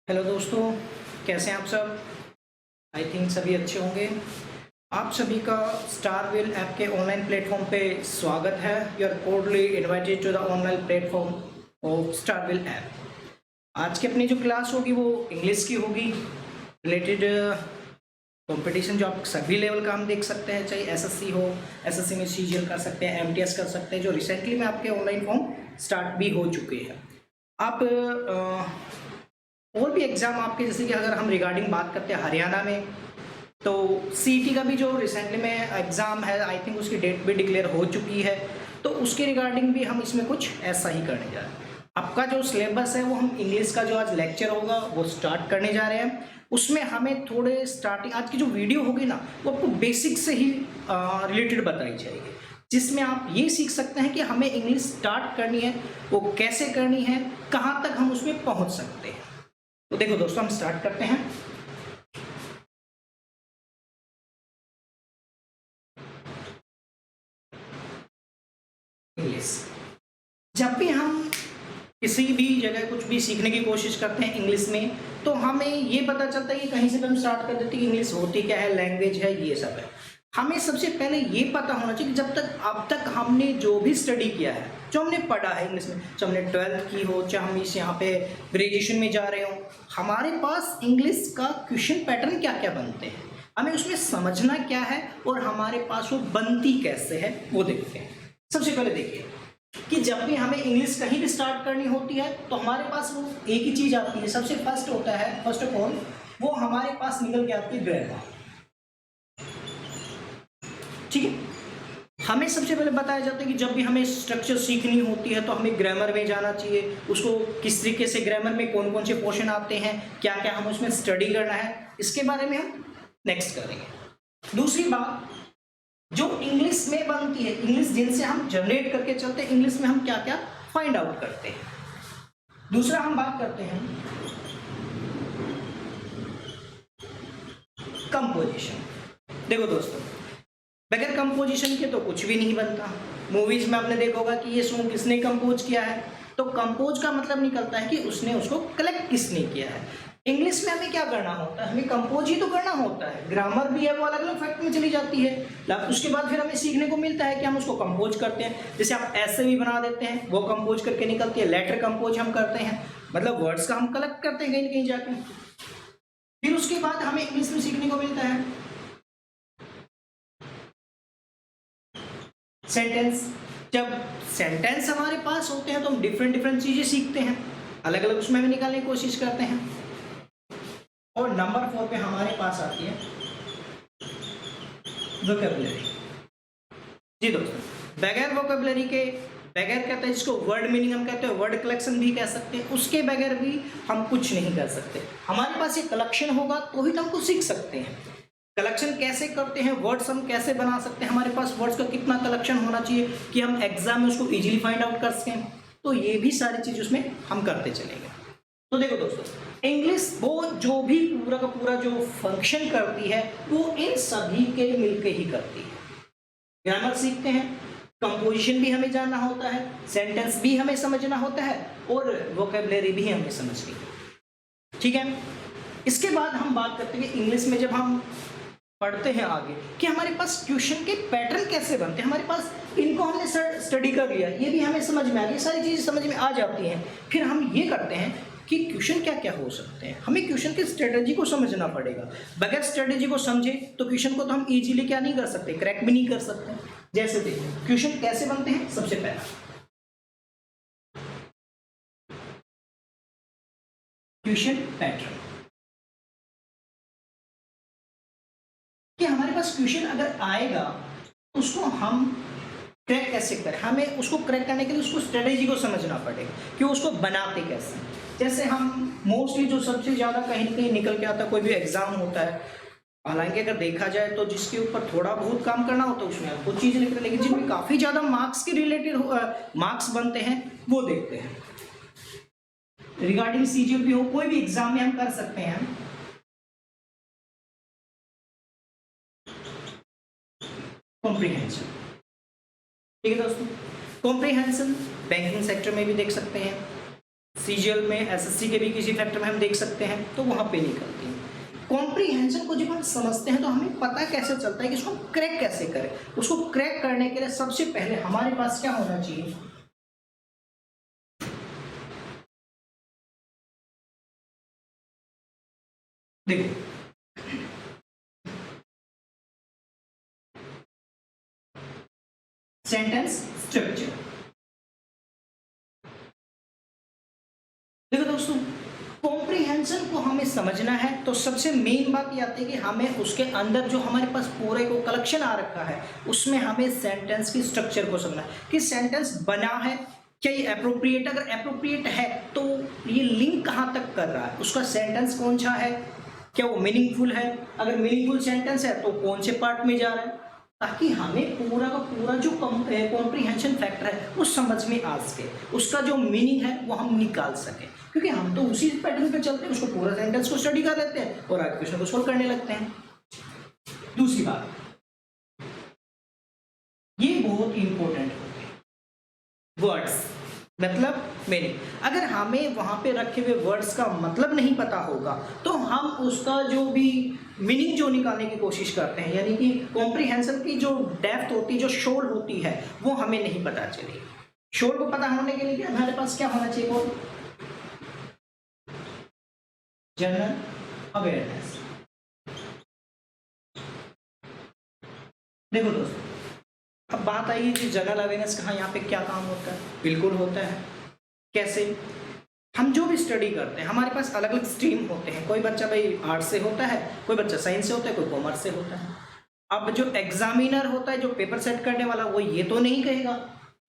Hello दोस्तों, कैसे हैं आप सब। आई थिंक सभी अच्छे होंगे। आप सभी का स्टारविल ऐप के ऑनलाइन प्लेटफॉर्म पे स्वागत है। You are cordially invited to the online platform of Starvill app. आज की अपनी जो क्लास होगी वो इंग्लिश की होगी, रिलेटेड कंपटीशन जो आप सभी लेवल का हम देख सकते हैं, चाहे एसएससी हो, एसएससी में सीजीएल कर सकते हैं, एमटीएस कर सकते हैं, जो रिसेंटली में आपके ऑनलाइन फॉर्म स्टार्ट भी हो चुके हैं। आप और भी एग्ज़ाम आपके, जैसे कि अगर हम रिगार्डिंग बात करते हैं हरियाणा में, तो सीईटी का भी जो रिसेंटली में एग्ज़ाम है, आई थिंक उसकी डेट भी डिक्लेयर हो चुकी है, तो उसके रिगार्डिंग भी हम इसमें कुछ ऐसा ही करने जा रहे हैं। आपका जो सिलेबस है वो हम इंग्लिश का जो आज लेक्चर होगा वो स्टार्ट करने जा रहे हैं। उसमें हमें थोड़े स्टार्टिंग आज की जो वीडियो होगी ना वो आपको बेसिक से ही रिलेटेड बताई जाएगी, जिसमें आप ये सीख सकते हैं कि हमें इंग्लिश स्टार्ट करनी है, वो कैसे करनी है, कहाँ तक हम उसमें पहुँच सकते हैं। तो देखो दोस्तों, हम स्टार्ट करते हैं। इंग्लिश। जब भी हम किसी भी जगह कुछ भी सीखने की कोशिश करते हैं इंग्लिश में, तो हमें ये पता चलता है कि कहीं से भी हम स्टार्ट कर देते हैं कि इंग्लिश होती क्या है, लैंग्वेज है, ये सब है। हमें सबसे पहले ये पता होना चाहिए कि जब तक अब तक हमने जो भी स्टडी किया है, जो हमने पढ़ा है इंग्लिश में, चाहे हमने 12th की हो, चाहे हम इस यहाँ पे ग्रेजुएशन में जा रहे हो, हमारे पास इंग्लिश का क्वेश्चन पैटर्न क्या क्या बनते हैं, हमें उसमें समझना क्या है और हमारे पास वो बनती कैसे है वो देखते हैं। सबसे पहले देखिए कि जब भी हमें इंग्लिश कहीं भी स्टार्ट करनी होती है तो हमारे पास वो एक ही चीज़ आती है। सबसे फर्स्ट होता है, फर्स्ट ऑफ ऑल वो हमारे पास निकल के आती है ग्रामर। ठीक है, हमें सबसे पहले बताया जाता है कि जब भी हमें स्ट्रक्चर सीखनी होती है तो हमें ग्रामर में जाना चाहिए। उसको किस तरीके से ग्रामर में कौन कौन से पोर्शन आते हैं, क्या क्या हम उसमें स्टडी करना है, इसके बारे में हम नेक्स्ट करेंगे। दूसरी बात जो इंग्लिश में बनती है, इंग्लिश जिनसे हम जनरेट करके चलते हैं, इंग्लिश में हम क्या क्या फाइंड आउट करते हैं। दूसरा हम बात करते हैं कंपोजिशन। देखो दोस्तों, बगैर कंपोजिशन के तो कुछ भी नहीं बनता। मूवीज में आपने देखा होगा कि ये सॉन्ग किसने कंपोज किया है, तो कंपोज का मतलब निकलता है कि उसने उसको कलेक्ट किसने किया है। इंग्लिश में हमें क्या करना होता है, हमें कंपोज ही तो करना होता है। ग्रामर भी है वो अलग अलग फैक्ट में चली जाती है। उसके बाद फिर हमें सीखने को मिलता है कि हम उसको कंपोज करते हैं। जैसे आप ऐसे भी बना देते हैं, वो कंपोज करके निकलती है। लेटर कंपोज हम करते हैं, मतलब वर्ड्स का हम कलेक्ट करते हैं कहीं ना कहीं जाके। फिर उसके बाद हमें इंग्लिश में सीखने को मिलता है सेंटेंस। जब सेंटेंस हमारे पास होते हैं तो हम डिफरेंट डिफरेंट चीजें सीखते हैं, अलग अलग उसमें भी निकालने की कोशिश करते हैं। और नंबर 4 पे हमारे पास आती है वोकैबुलरी। जी दोस्तों, बगैर वोकैबुलरी के, बगैर कहते हैं जिसको वर्ड मीनिंग हम कहते हैं, वर्ड कलेक्शन भी कह सकते हैं, उसके बगैर भी हम कुछ नहीं कर सकते। हमारे पास ये कलेक्शन होगा तो ही हम कुछ सीख सकते हैं। कलेक्शन कैसे करते हैं, वर्ड्स हम कैसे बना सकते हैं, हमारे पास वर्ड्स का कितना कलेक्शन होना चाहिए कि हम एग्जाम में उसको इजीली फाइंड आउट कर सकें, तो ये भी सारी चीज उसमें हम करते चलेंगे। तो देखो दोस्तों, इंग्लिश वो जो भी पूरा का पूरा जो फंक्शन करती है वो इन सभी के मिलके ही करती है। ग्रामर सीखते हैं, कंपोजिशन भी हमें जानना होता है, सेंटेंस भी हमें समझना होता है और वोकैबुलरी भी हमें समझनी है। ठीक है, इसके बाद हम बात करते हैं इंग्लिश में जब हम पढ़ते हैं आगे कि हमारे पास क्वेश्चन के पैटर्न कैसे बनते हैं। हमारे पास इनको हमने स्टडी कर लिया, ये भी हमें समझ में आ गई, सारी चीज़ें समझ में आ जाती हैं। फिर हम ये करते हैं कि क्वेश्चन क्या क्या हो सकते हैं। हमें क्वेश्चन की स्ट्रेटजी को समझना पड़ेगा। बगैर स्ट्रेटजी को समझे तो क्वेश्चन को तो हम इजीली क्या नहीं कर सकते, क्रैक भी नहीं कर सकते। जैसे देखिए क्वेश्चन कैसे बनते हैं। सबसे पहला क्वेश्चन पैटर्न, कि हमारे पास क्वेश्चन अगर आएगा उसको हम क्रैक कैसे करें। हमें उसको क्रैक करने के लिए उसको स्ट्रेटेजी को समझना पड़ेगा कि उसको बनाते कैसे। जैसे हम मोस्टली जो सबसे ज़्यादा कहीं ना कहीं निकल के आता, कोई भी एग्जाम होता है, हालांकि अगर देखा जाए तो जिसके ऊपर थोड़ा बहुत काम करना होता है उसमें कुछ चीज़ निकलती है, लेकिन जिनमें काफ़ी ज़्यादा मार्क्स के रिलेटेड मार्क्स बनते हैं वो देखते हैं। रिगार्डिंग सीजीएल भी हो, कोई भी एग्जाम में हम कर सकते हैं कॉम्प्रिहेंशन। ठीक है दोस्तों, कॉम्प्रिहेंशन बैंकिंग सेक्टर में भी देख सकते हैं, सीजीएल में, एसएससी के भी किसी फैक्टर में हम देख सकते हैं, तो वहाँ पे निकलती है। कॉम्प्रीहेंशन को जब हम समझते हैं तो हमें पता कैसे चलता है कि उसको क्रैक कैसे करें। उसको क्रैक करने के लिए सबसे पहले हमारे पास क्या होना चाहिए, देखो सेंटेंस स्ट्रक्चर। देखो दोस्तों, कॉम्प्रीहेंशन को हमें समझना है तो सबसे मेन बात ये आती है कि हमें उसके अंदर जो हमारे पास पूरे को कलेक्शन आ रखा है उसमें हमें सेंटेंस की स्ट्रक्चर को समझना है कि सेंटेंस बना है क्या, ये अप्रोप्रिएट, अगर अप्रोप्रिएट है तो ये लिंक कहाँ तक कर रहा है, उसका सेंटेंस कौन सा है, क्या वो मीनिंगफुल है, अगर मीनिंगफुल सेंटेंस है तो कौन से पार्ट में जा रहा है, ताकि हमें पूरा का पूरा जो कॉम्प्रीहेंशन फैक्टर है वो समझ में आ सके, उसका जो मीनिंग है वो हम निकाल सकें। क्योंकि हम तो उसी पैटर्न पे चलते हैं, उसको पूरा सेंटेंस को स्टडी कर लेते हैं और आगे क्वेश्चन को सोल्व करने लगते हैं। दूसरी बात, ये बहुत इंपॉर्टेंट होते हैं वर्ड्स, मतलब मीनिंग। अगर हमें वहां पे रखे हुए वर्ड्स का मतलब नहीं पता होगा तो हम उसका जो भी मीनिंग जो निकालने की कोशिश करते हैं, यानी कि कॉम्प्रीहेंशन की जो डेप्थ होती है, जो शोर होती है, वो हमें नहीं पता चलेगी। शोर को पता होने के लिए हमारे पास क्या होना चाहिए, वो जनरल अवेयरनेस। देखो दोस्तों, अब बात आई कि जनरल अवेयरनेस का यहाँ पे क्या काम होता है, बिल्कुल होता है। कैसे, हम जो भी स्टडी करते हैं हमारे पास अलग अलग स्ट्रीम होते हैं, कोई बच्चा भाई आर्ट्स से होता है, कोई बच्चा साइंस से होता है, कोई कॉमर्स से होता है। अब जो एग्जामिनर होता है, जो पेपर सेट करने वाला, वो ये तो नहीं कहेगा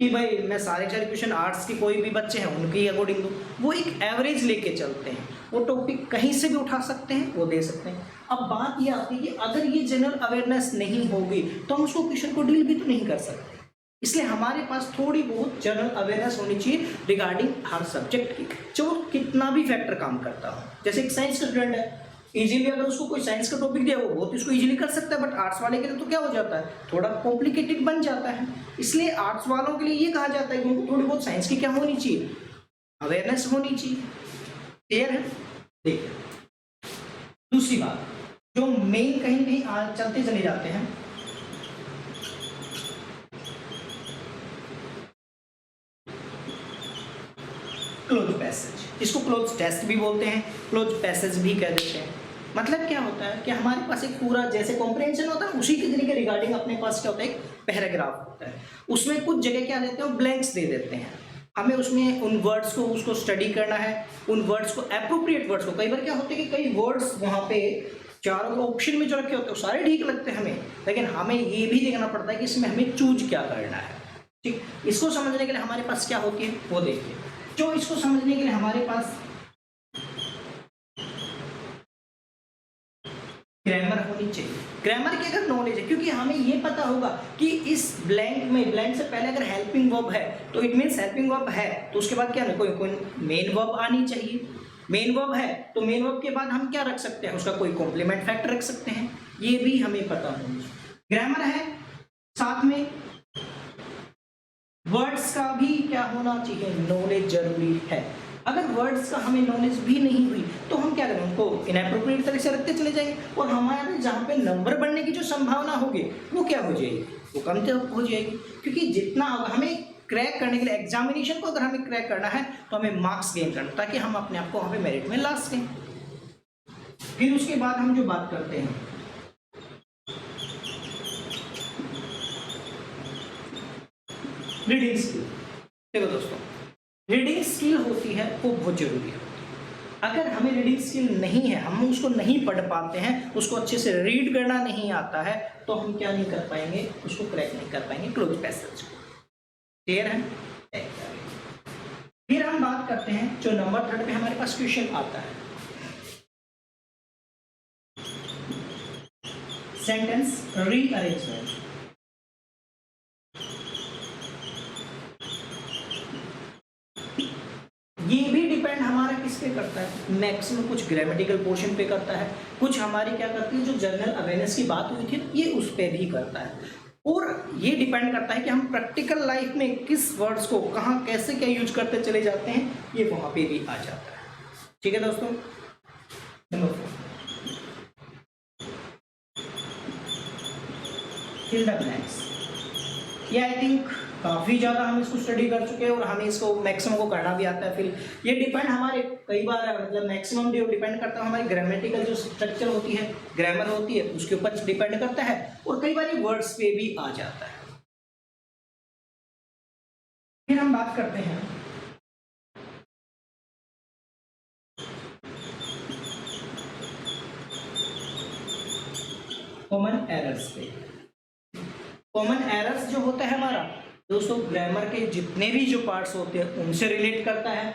कि भाई मैं सारे क्वेश्चन आर्ट्स के कोई भी बच्चे हैं उनके अकॉर्डिंग दूँ, वो एक एवरेज लेके चलते हैं, वो टॉपिक कहीं से भी उठा सकते हैं, वो दे सकते हैं। अब बात ये आती है कि अगर ये जनरल अवेयरनेस नहीं होगी तो हम उसको क्वेश्चन को डील भी तो नहीं कर सकते, इसलिए हमारे पास थोड़ी बहुत जनरल अवेयरनेस होनी चाहिए रिगार्डिंग हर सब्जेक्ट की, जो कितना भी फैक्टर काम करता हो। जैसे एक साइंस का स्टूडेंट है, इजीली अगर उसको कोई साइंस का टॉपिक दिया वो बहुत इसको इजीली कर सकता है, बट आर्ट्स वाले के लिए तो क्या हो जाता है, थोड़ा कॉम्प्लिकेटेड बन जाता है। इसलिए आर्ट्स वालों के लिए ये कहा जाता है कि उनको थोड़ी बहुत साइंस की क्या होनी चाहिए, अवेयरनेस होनी चाहिए। क्लियर है। देखिए दूसरी बात, जो मेन कहीं कहीं चलते चले जाते हैं, क्लोज पैसेज, इसको क्लोज टेस्ट भी बोलते हैं, क्लोज पैसेज भी कह देते हैं। मतलब क्या होता है कि हमारे पास एक पूरा जैसे कॉम्प्रिहेंशन होता है उसी के तरीके रिगार्डिंग अपने पास क्या होता है, एक पैराग्राफ होता है, उसमें कुछ जगह क्या देते हैं, ब्लैंक्स दे देते हैं। हमें उसमें उन वर्ड्स को उसको स्टडी करना है, उन वर्ड्स को एप्रोप्रिएट वर्ड्स को, कई बार क्या होता है कि कई वर्ड्स वहाँ पे चारों ऑप्शन में जो रखे होते हैं सारे ठीक लगते हैं हमें, लेकिन हमें ये भी देखना पड़ता है कि इसमें हमें चूज क्या करना है। ठीक, इसको समझने के लिए हमारे पास क्या होती है वो देखिए। जो इसको समझने के लिए हमारे पास ग्रामर होनी चाहिए, ग्रामर की अगर नॉलेज है, क्योंकि हमें ये पता होगा कि इस ब्लैंक में, ब्लैंक से पहले अगर हेल्पिंग वर्ब है तो इट मीन्स हेल्पिंग वर्ब है तो उसके बाद क्या, कोई मेन वर्ब आनी चाहिए। मेन वर्ब है तो मेन वर्ब के बाद हम क्या रख सकते हैं, उसका कोई कॉम्प्लीमेंट फैक्टर रख सकते हैं, ये भी हमें पता होना चाहिए। ग्रामर है, साथ में वर्ड्स का भी क्या होना चाहिए, नॉलेज जरूरी है। अगर वर्ड्स का हमें नॉलेज भी नहीं हुई तो हम क्या करें, उनको इनएप्रोप्रिएट तरह से रखते चले जाएंगे और हमारे जहाँ पे नंबर बढ़ने की जो संभावना होगी वो क्या हो जाएगी, वो कम हो जाएगी। क्योंकि जितना हमें क्रैक करने के लिए, एग्जामिनेशन को अगर हमें क्रैक करना है तो हमें मार्क्स गेन करना, ताकि हम अपने आप को वहाँ पे मेरिट में ला सकें। फिर उसके बाद हम जो बात करते हैं रीडिंग स्किल। देखो दोस्तों, रीडिंग स्किल होती है वो बहुत जरूरी है। अगर हमें रीडिंग स्किल नहीं है, हम उसको नहीं पढ़ पाते हैं, उसको अच्छे से रीड करना नहीं आता है, तो हम क्या नहीं कर पाएंगे, उसको क्रैक नहीं कर पाएंगे क्लोज पैसेज को। क्लियर है। फिर हम बात करते हैं जो नंबर 3 पे हमारे पास क्वेश्चन आता है, सेंटेंस रीअरेंजमेंट। ये भी डिपेंड हमारा किस पे करता है, मैक्सिमम कुछ ग्रामेटिकल पोर्शन पे करता है, कुछ हमारी क्या करती है, जो जनरल अवेयरनेस की बात हुई थी ये उस पे भी करता है। और ये डिपेंड करता है कि हम प्रैक्टिकल लाइफ में किस वर्ड्स को कहाँ कैसे क्या यूज करते चले जाते हैं, ये वहाँ पे भी आ जाता है। ठीक है दोस्तों। Number 4, fill the blanks. ये आई थिंक काफ़ी ज़्यादा हम इसको स्टडी कर चुके हैं और हमें इसको मैक्सिमम को करना भी आता है। फिर ये डिपेंड हमारे कई बार मतलब मैक्सिमम डिपेंड करता है हमारी ग्रामेटिकल जो स्ट्रक्चर होती है, ग्रामर होती है, उसके ऊपर डिपेंड करता है और कई बार ये वर्ड्स पे भी आ जाता है। फिर हम बात करते हैं कॉमन एरर्स पे। कॉमन एरर्स जो होता है हमारा दोस्तों, ग्रामर के जितने भी जो पार्ट्स होते हैं उनसे रिलेट करता है।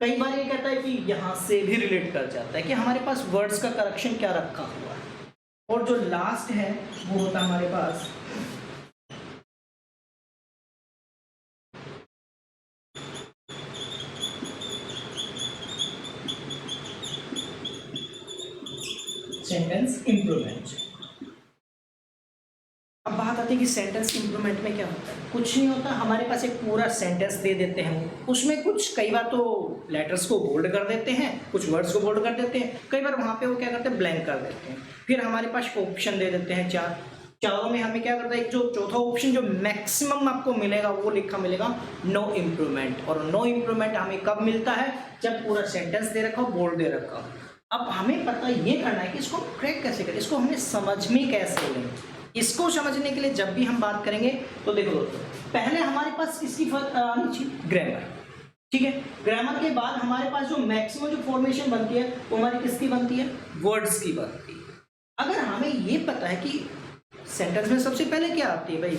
कई बार ये कहता है कि यहाँ से भी रिलेट कर जाता है कि हमारे पास वर्ड्स का करेक्शन क्या रखा हुआ है। और जो लास्ट है वो होता है हमारे पास सेंटेंस इंप्रूवमेंट। अब बात आती है कि सेंटेंस इंप्रूवमेंट में क्या होता है। कुछ नहीं होता, हमारे पास एक पूरा सेंटेंस दे देते हैं, उसमें कुछ कई बार तो लेटर्स को बोल्ड कर देते हैं, कुछ वर्ड्स को बोल्ड कर देते हैं, कई बार वहाँ पे वो क्या करते हैं ब्लैंक कर देते हैं। फिर हमारे पास ऑप्शन दे देते हैं चारों में हमें क्या करता है, एक जो चौथा ऑप्शन जो मैक्सिमम आपको मिलेगा वो लिखा मिलेगा नो इम्प्रूवमेंट। और नो इम्प्रूवमेंट हमें कब मिलता है, जब पूरा सेंटेंस दे रखा हो, बोल्ड दे रखा हो। अब हमें पता ये करना है कि इसको क्रैक कैसे करें, इसको हमें समझ में कैसे लें। इसको समझने के लिए जब भी हम बात करेंगे तो देखो पहले हमारे पास किसकी ग्रामर। ठीक है, ग्रामर के बाद हमारे पास जो मैक्सिमम जो फॉर्मेशन बनती है वो हमारी किसकी बनती है, वर्ड्स की बनती है। अगर हमें ये पता है कि सेंटेंस में सबसे पहले क्या आती है भाई,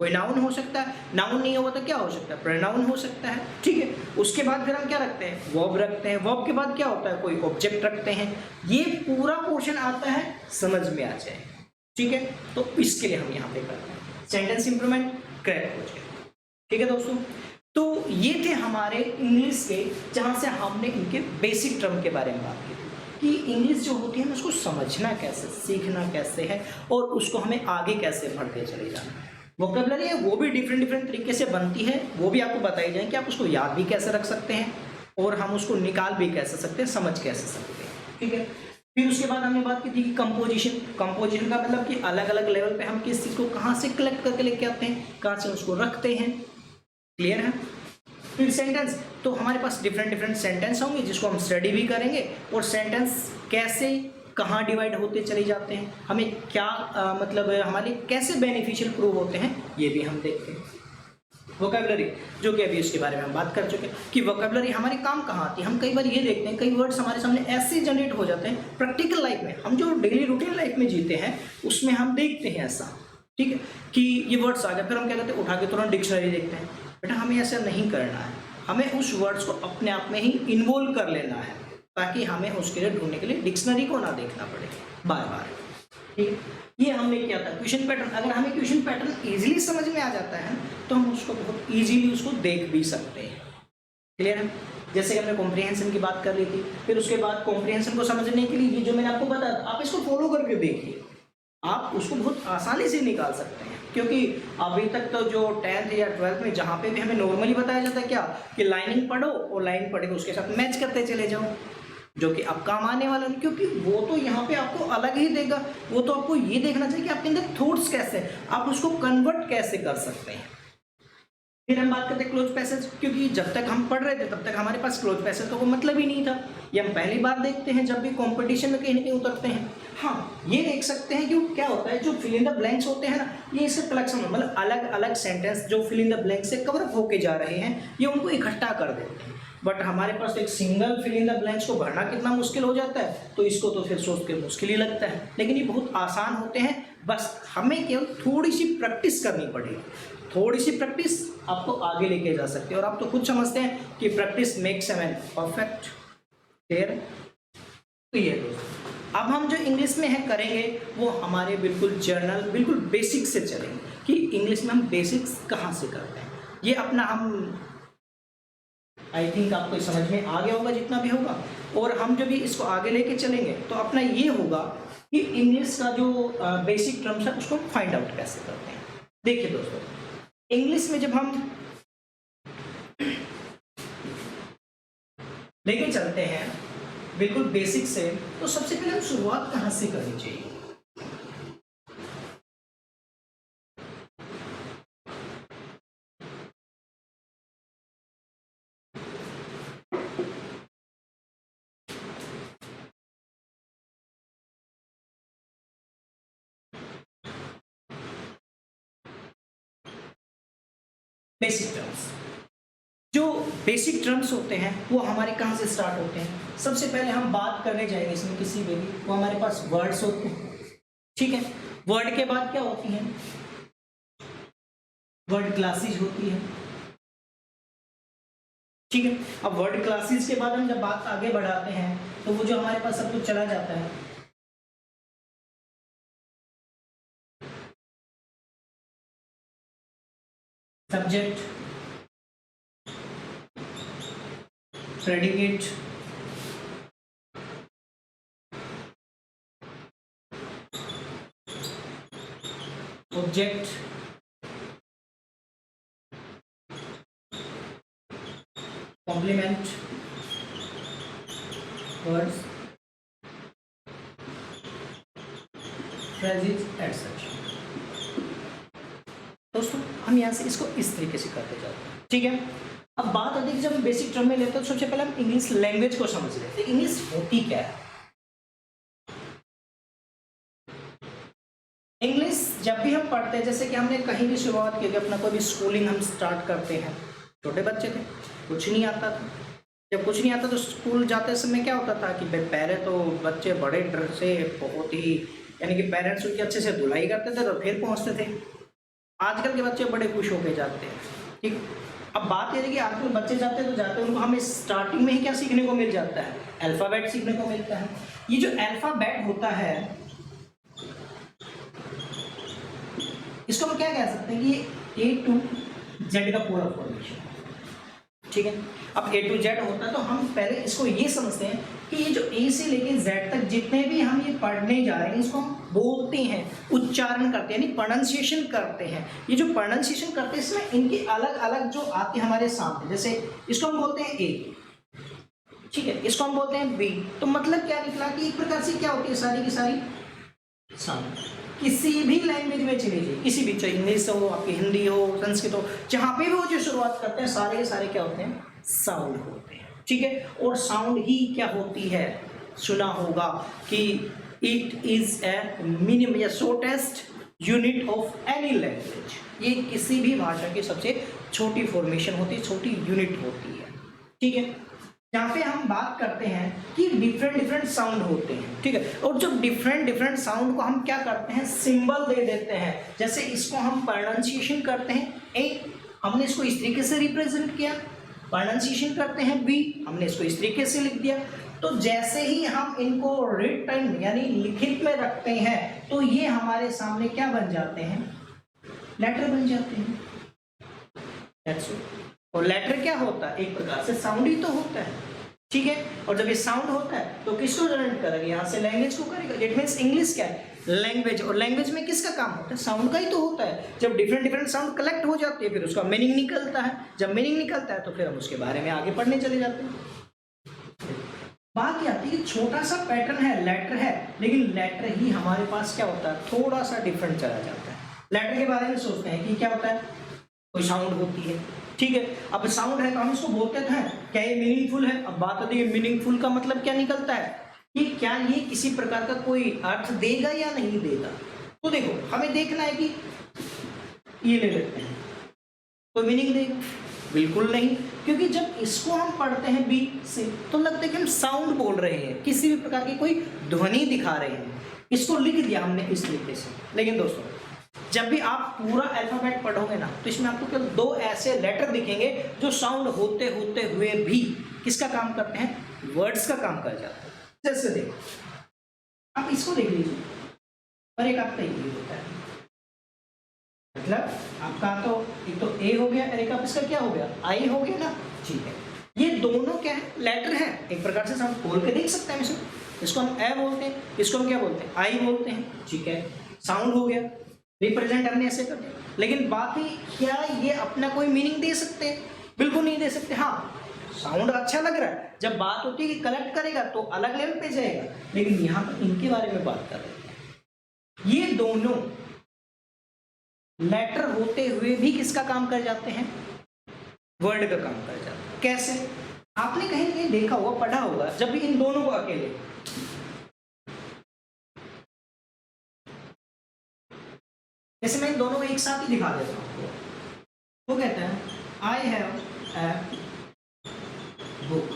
कोई नाउन हो सकता है, नाउन नहीं होगा तो क्या हो सकता है, प्रोनाउन हो सकता है। ठीक है, उसके बाद फिर हम क्या रखते हैं, वर्ब रखते हैं, वर्ब के बाद क्या होता है, कोई ऑब्जेक्ट रखते हैं। ये पूरा पोर्शन आता है समझ में आ जाए। ठीक है, तो इसके लिए हम यहाँ पे करते हैं सेंटेंस इंप्रूवमेंट, क्रैक हो जाए। ठीक है दोस्तों, तो ये थे हमारे इंग्लिश के, जहाँ से हमने इनके बेसिक टर्म के बारे में बात की कि इंग्लिश जो होती है उसको समझना कैसे, सीखना कैसे है और उसको हमें आगे कैसे बढ़ते चले जाना है। वोकैबुलरी है वो भी डिफरेंट तरीके से बनती है, वो भी आपको बताई जाए कि आप उसको याद भी कैसे रख सकते हैं और हम उसको निकाल भी कैसे सकते हैं, समझ कैसे सकते हैं। ठीक है, फिर उसके बाद हमने बात की थी कि कंपोजिशन का मतलब कि अलग अलग लेवल पे हम किस चीज़ को कहाँ से कलेक्ट करके लेके आते हैं, कहाँ से उसको रखते हैं। क्लियर है। फिर सेंटेंस, तो हमारे पास डिफरेंट सेंटेंस होंगे जिसको हम स्टडी भी करेंगे और सेंटेंस कैसे कहाँ डिवाइड होते चले जाते हैं, हमें क्या मतलब हमारे कैसे बेनिफिशियल प्रूव होते हैं, ये भी हम देखते हैं। वोकैबुलरी, जो कि अभी उसके बारे में हम बात कर चुके हैं कि वोकैबुलरी हमारे काम कहाँ आती है। हम कई बार ये देखते हैं कई वर्ड्स हमारे सामने ऐसे जनरेट हो जाते हैं प्रैक्टिकल लाइफ में, हम जो डेली रूटीन लाइफ में जीते हैं उसमें हम देखते हैं ऐसा। ठीक है, कि ये वर्ड्स आ गए, फिर हम क्या करते हैं उठा के तुरंत डिक्शनरी देखते हैं। बेटा हमें ऐसा नहीं करना है, हमें उस वर्ड्स को अपने आप में ही इन्वॉल्व कर लेना है ताकि हमें उसके लिए ढूंढने के लिए डिक्शनरी को ना देखना पड़े बार बार। ठीक है, ये हमने किया था क्वेश्चन पैटर्न। अगर हमें क्वेश्चन पैटर्न इजीली समझ में आ जाता है तो हम उसको बहुत इजीली उसको देख भी सकते हैं। क्लियर है। जैसे कि हमने कॉम्प्रिहेंशन की बात कर ली थी, फिर उसके बाद कॉम्प्रिहेंशन को समझने के लिए ये जो मैंने आपको बताया आप इसको फॉलो करके देखिए, आप उसको बहुत आसानी से निकाल सकते हैं। क्योंकि अभी तक तो जो 10th या 12th में जहाँ पे भी हमें नॉर्मली बताया जाता है क्या कि लाइनिंग पढ़ो और लाइन पढ़ के उसके साथ मैच करते चले जाओ, जो कि अब काम आने वाला नहीं, क्योंकि वो तो यहाँ पे आपको अलग ही देगा। वो तो आपको ये देखना चाहिए कि आपके अंदर थॉट्स कैसे हैं, आप उसको कन्वर्ट कैसे कर सकते हैं। फिर हम बात करते हैं क्लोज पैसेज, क्योंकि जब तक हम पढ़ रहे थे तब तक हमारे पास क्लोज पैसेज तो कोई मतलब ही नहीं था। ये हम पहली बार देखते हैं जब भी कंपटीशन में कहीं ना कहीं उतरते हैं। हाँ, ये देख सकते हैं कि क्या होता है, जो फिल इन द ब्लैंक्स होते हैं ना, ये इसका कलेक्शन है, मतलब अलग अलग सेंटेंस जो फिल इन द ब्लैंक से कवर अप होके जा रहे हैं ये उनको इकट्ठा कर देते हैं। बट हमारे पास एक single fill in the blanks को भरना कितना मुश्किल हो जाता है, तो इसको तो फिर सोच के मुश्किल ही लगता है। लेकिन ये बहुत आसान होते हैं, बस हमें केवल थोड़ी सी प्रैक्टिस करनी पड़ेगी। थोड़ी सी प्रैक्टिस आपको आगे लेके जा सकती है और आप तो खुद समझते हैं कि practice makes a man perfect. Clear. तो ये दोस्तों अब हम जो इंग्लिश में है करेंगे वो हमारे बिल्कुल जर्नल बिल्कुल बेसिक से चलेंगे कि इंग्लिश में हम बेसिक्स कहाँ से करते हैं। ये अपना हम आई थिंक आपको समझ में आ गया होगा जितना भी होगा, और हम जब भी इसको आगे लेके चलेंगे तो अपना ये होगा कि इंग्लिश का जो बेसिक टर्म्स है उसको फाइंड आउट कैसे करते हैं। देखिए दोस्तों, इंग्लिश में जब हम लेके चलते हैं बिल्कुल बेसिक से, तो सबसे पहले हम शुरुआत कहाँ से करनी चाहिए? बेसिक टर्म्स, जो बेसिक टर्म्स होते हैं वो हमारे कहाँ से स्टार्ट होते हैं? सबसे पहले हम बात करने जाएंगे इसमें किसी भी, वो हमारे पास वर्ड्स होते हैं, ठीक है। वर्ड के बाद क्या होती हैं? वर्ड क्लासेस होती है, ठीक है। अब वर्ड क्लासेस के बाद हम जब बात आगे बढ़ाते हैं तो वो जो हमारे पास सब कुछ चला जाता है, subject, predicate, object, complement, words, phrases etcetera. दोस्तों हम यहाँ से इसको इस तरीके से करते जाते हैं, ठीक है। अब बात आती है जब हम बेसिक टर्म में लेते हैं तो सबसे पहले हम इंग्लिश लैंग्वेज को समझ लेते हैं। इंग्लिश होती क्या है? इंग्लिश जब भी हम पढ़ते हैं, जैसे कि हमने कहीं भी शुरुआत की, अपना कोई भी स्कूलिंग हम स्टार्ट करते हैं, छोटे बच्चे थे, कुछ नहीं आता था। जब कुछ नहीं आता तो स्कूल जाते समय क्या होता था कि पहले तो बच्चे बड़े डर से बहुत ही, यानी कि पेरेंट्स उनकी अच्छे से धुलाई करते थे तो फिर पहुंचते थे। आजकल के बच्चे बड़े खुश होके जाते हैं, ठीक। अब बात यह है कि आजकल बच्चे जाते हैं तो जाते हैं, उनको हमें स्टार्टिंग में ही क्या सीखने को मिल जाता है? अल्फ़ाबेट सीखने को मिलता है। ये जो अल्फ़ाबेट होता है इसको हम क्या कह सकते हैं कि ये A to Z का पूरा फॉर्मेशन, ठीक है। अब A to Z होता है तो हम पहले इसको ये समझते हैं कि ये जो A से लेके Z तक जितने भी हम ये पढ़ने जा रहे हैं इसको हम बोलते हैं, उच्चारण करते हैं, यानी प्रोनाउंसिएशन करते हैं। ये जो प्रोनाउंसिएशन करते हैं इसमें इनके अलग अलग जो आते हैं हमारे सामने, जैसे इसको हम बोलते हैं A, ठीक है, इसको हम बोलते हैं B। तो मतलब क्या निकला कि एक प्रकार से क्या होती है, सारी की सारी साउंड। किसी भी लैंग्वेज में चली जाइए, किसी भी, चाहे इंग्लिश हो, आपकी हिंदी हो, संस्कृत हो, जहाँ पे भी वो जो शुरुआत करते हैं सारे के सारे क्या होते हैं? साउंड होते हैं, ठीक है। और साउंड ही क्या होती है? सुना होगा कि इट इज ए मिनिमम या shortest unit of any language. ये किसी भी भाषा की सबसे छोटी फॉर्मेशन होती है, छोटी यूनिट होती है, ठीक है। यहाँ पे हम बात करते हैं कि डिफरेंट साउंड होते हैं, ठीक है। और जो डिफरेंट साउंड को हम क्या करते हैं? सिंबल दे देते हैं। जैसे इसको हम प्रोनाउंसिएशन करते हैं ए, हमने इसको इस तरीके से रिप्रेजेंट किया। प्रोनाउंसिएशन करते हैं बी, हमने इसको इस तरीके से लिख दिया। तो जैसे ही हम इनको रिटन यानी लिखित में रखते हैं तो ये हमारे सामने क्या बन जाते हैं? लेटर बन जाते हैं। That's all। और लेटर क्या होता है? एक प्रकार से साउंड ही तो होता है, ठीक है। और जब ये साउंड होता है तो किसको जनरेट करेगा? यहाँ से लैंग्वेज को करेगा। इट मींस इंग्लिश क्या है? लैंग्वेज। और लैंग्वेज में किसका काम होता है? साउंड का ही तो होता है। जब डिफरेंट साउंड कलेक्ट हो जाती है फिर उसका मीनिंग निकलता है। जब मीनिंग निकलता है तो फिर हम उसके बारे में आगे पढ़ने चले जाते हैं। बात ये आती है कि छोटा सा पैटर्न है, लेटर है, लेकिन लेटर ही हमारे पास क्या होता है? थोड़ा सा डिफरेंट चला जाता है। लेटर के बारे में सोचते हैं कि क्या होता है? कोई साउंड होती है, ठीक है। अब साउंड है तो हम इसको बोलते हैं क्या ये मीनिंगफुल है? अब बात आती है मीनिंगफुल का मतलब क्या निकलता है कि क्या ये किसी प्रकार का कोई अर्थ देगा या नहीं देगा। तो देखो हमें देखना है कि ये ले लेते हैं, कोई मीनिंग देगा? बिल्कुल नहीं, क्योंकि जब इसको हम पढ़ते हैं बी से तो लगता है कि हम साउंड बोल रहे हैं, किसी भी प्रकार की कोई ध्वनि दिखा रहे हैं। इसको लिख दिया हमने इस तरीके से। लेकिन दोस्तों जब भी आप पूरा अल्फाबेट पढ़ोगे ना तो इसमें आपको केवल दो ऐसे लेटर दिखेंगे जो साउंड होते होते हुए भी किसका काम करते हैं? वर्ड्स का काम कर जाते हैं। जैसे देखो आप इसको देख लीजिए और एक आपका ये होता है, मतलब आपका तो एक तो ए हो गया और एक आप इसका क्या हो गया? आई हो गया ना, ठीक है। ये दोनों क्या है? लेटर है। एक प्रकार से हम खोल के देख सकते हैं इसमें। इसको हम ए बोलते हैं, इसको हम क्या बोलते हैं? आई बोलते हैं, ठीक है। साउंड हो गया। रिप्रेजेंट हमने ऐसे कर दिया, लेकिन बाकी क्या ये अपना कोई मीनिंग दे सकते हैं? बिल्कुल नहीं दे सकते। हाँ, साउंड अच्छा लग रहा है, जब बात होती है कि कलेक्ट करेगा तो अलग लेवल पे जाएगा, लेकिन यहाँ पर इनके बारे में बात कर रहे हैं। ये दोनों लेटर होते हुए भी किसका काम कर जाते हैं? वर्ड का काम कर जाते हैं। कैसे? आपने कहीं कहीं देखा होगा, पढ़ा होगा, जब भी इन दोनों को अकेले, जैसे मैं इन दोनों को एक साथ ही दिखा देता हूँ, वो कहते हैं आई हैव ए बुक।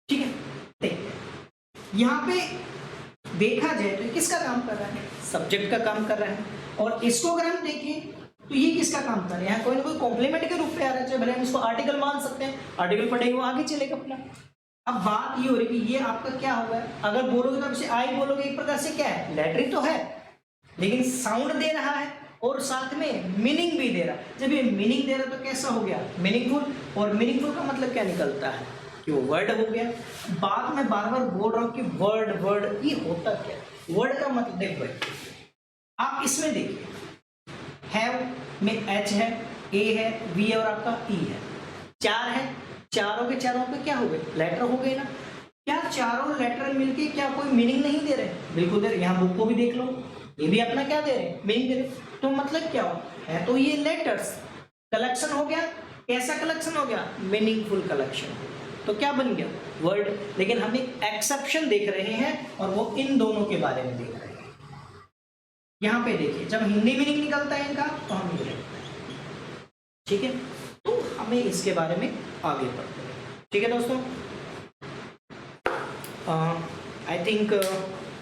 ठीक है, देखिए यहाँ पे देखा जाए तो किसका काम कर रहा है? सब्जेक्ट का काम कर रहा है। और इसको अगर हम देखें तो ये किसका काम कर रहे हैं? कोई ना कोई कॉम्प्लीमेंट के रूप में आ रहा है, चाहे भले हम इसको आर्टिकल मान सकते हैं, आर्टिकल पढ़ेंगे वो आगे चलेगा अपना। अब बात ये हो रही कि ये आपका क्या होगा, अगर बोलोगे तो इसे आई बोलोगे, एक प्रकार से क्या है, लेटर ही तो है, लेकिन साउंड दे रहा है और साथ में मीनिंग भी दे रहा है। जब ये मीनिंग दे रहा है तो कैसा हो गया? मीनिंगफुल। और मीनिंगफुल का मतलब क्या निकलता है? कि वो वर्ड हो गया। बात मैं बार बार बोल रहा हूँ कि वर्ड वर्ड, ये होता क्या है? वर्ड का मतलब देखो भाई, आप इसमें देखिए, हैव में एच है, ए है, वी है और आपका ई है, चार है, चारों के चारों पे क्या हो गए? लेटर हो गए ना। क्या चारों लेटर मिलके क्या कोई मीनिंग नहीं दे रहे? बिल्कुल दे रहे। यहाँ बुक को भी देख लो, ये भी अपना क्या दे रहे हैं? मीनिंग दे रहे। तो मतलब क्या हो है? तो ये लेटर्स कलेक्शन हो गया। कैसा कलेक्शन हो गया? Meaningful collection. तो क्या बन गया? वर्ड। लेकिन हम एक एक्सेप्शन देख रहे हैं और वो इन दोनों के बारे में देख रहे हैं। यहाँ पे देखिए, जब हिंदी मीनिंग निकलता है इनका तो हम ये लिखते हैं। ठीक है, तो हमें इसके बारे में आगे पढ़ते हैं। ठीक है दोस्तों, आई थिंक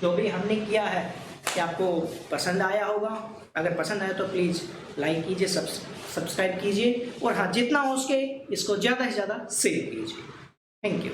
जो भी हमने किया है कि आपको पसंद आया होगा। अगर पसंद आया तो प्लीज़ लाइक कीजिए, सब्सक्राइब कीजिए और हाँ, जितना हो सके इसको ज़्यादा से ज़्यादा शेयर कीजिए। Thank you.